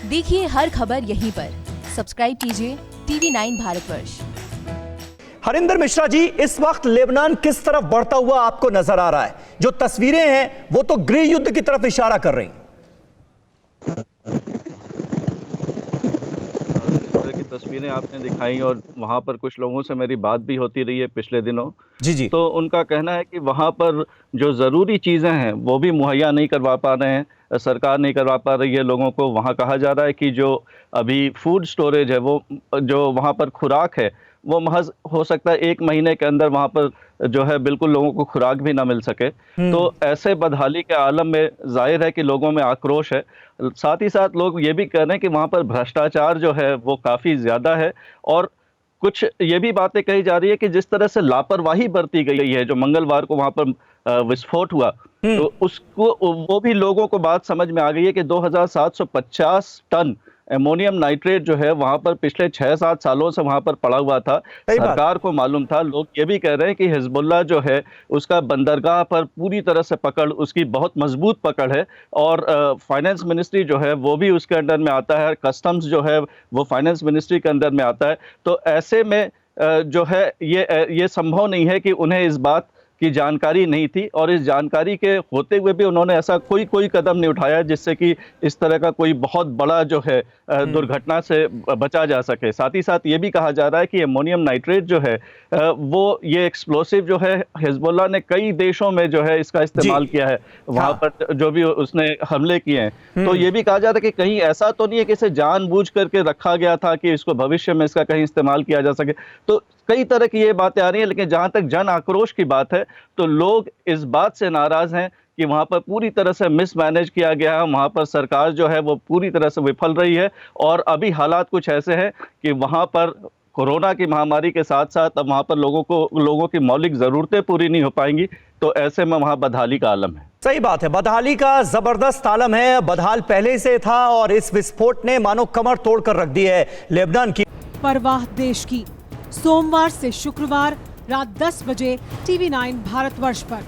देखिए हर खबर यहीं पर। सब्सक्राइब कीजिए TV9 भारतवर्ष। हरिंदर मिश्रा जी, इस वक्त लेबनान किस तरफ बढ़ता हुआ आपको नजर आ रहा है? जो तस्वीरें हैं वो तो गृह युद्ध की तरफ इशारा कर रही हैं। की तस्वीरें आपने दिखाई और वहां पर कुछ लोगों से मेरी बात भी होती रही है पिछले दिनों। जी। तो उनका कहना है कि वहां पर जो जरूरी चीजें हैं वो भी मुहैया नहीं करवा पा रहे हैं, सरकार नहीं करवा पा रही है लोगों को। वहां कहा जा रहा है कि जो अभी फूड स्टोरेज है, वो जो वहां पर खुराक है, वो महज हो सकता है 1 महीने के अंदर वहां पर जो है बिल्कुल लोगों को खुराक भी ना मिल सके। तो ऐसे बदहाली के आलम में जाहिर है कि लोगों में आक्रोश है। साथ ही साथ लोग ये भी कह रहे हैं कि वहां पर भ्रष्टाचार जो है वो काफी ज्यादा है, और कुछ ये भी बातें कही जा रही है कि जिस तरह से लापरवाही बरती गई है, जो मंगलवार को वहां पर विस्फोट हुआ, तो उसको वो भी लोगों को बात समझ में आ गई है कि 2750 टन एमोनियम नाइट्रेट जो है वहां पर पिछले 6-7 सालों से वहां पर पड़ा हुआ था। सरकार को मालूम था। लोग ये भी कह रहे हैं कि हिजबुल्लाह जो है उसका बंदरगाह पर पूरी तरह से पकड़, उसकी बहुत मजबूत पकड़ है, और फाइनेंस मिनिस्ट्री जो है वो भी उसके अंडर में आता है, कस्टम्स जो है वो फाइनेंस मिनिस्ट्री के अंदर में आता है। तो ऐसे में जो है ये संभव नहीं है कि उन्हें इस बात की जानकारी नहीं थी, और इस जानकारी के होते हुए भी उन्होंने ऐसा कोई कदम नहीं उठाया जिससे कि इस तरह का कोई बहुत बड़ा जो है दुर्घटना से बचा जा सके। साथ ही साथ ये भी कहा जा रहा है कि एमोनियम नाइट्रेट जो है वो ये एक्सप्लोसिव जो है हिजबुल्लाह ने कई देशों में जो है इसका इस्तेमाल किया है, वहां पर जो भी उसने हमले किए हैं। तो ये भी कहा जा रहा है कि कहीं ऐसा तो नहीं है कि इसे जानबूझ करके रखा गया था कि इसको भविष्य में इसका कहीं इस्तेमाल किया जा सके। तो कई तरह की ये बातें आ रही हैं, लेकिन जहां तक जन आक्रोश की बात है तो लोग इस बात से नाराज हैं कि वहां पर पूरी तरह से मिसमैनेज किया गया है, वहां पर सरकार जो है वो पूरी तरह से विफल रही है, और अभी हालात कुछ ऐसे हैं कि वहां पर कोरोना की महामारी के साथ साथ अब वहां पर लोगों की मौलिक जरूरतें पूरी नहीं हो पाएंगी। तो ऐसे में वहां बदहाली का आलम है। सही बात है, बदहाली का जबरदस्त आलम है। बदहाल पहले से था और इस विस्फोट ने मानो कमर तोड़कर रख दी है लेबनान की। परवाह देश की, सोमवार से शुक्रवार रात 10 बजे TV9 भारतवर्ष पर।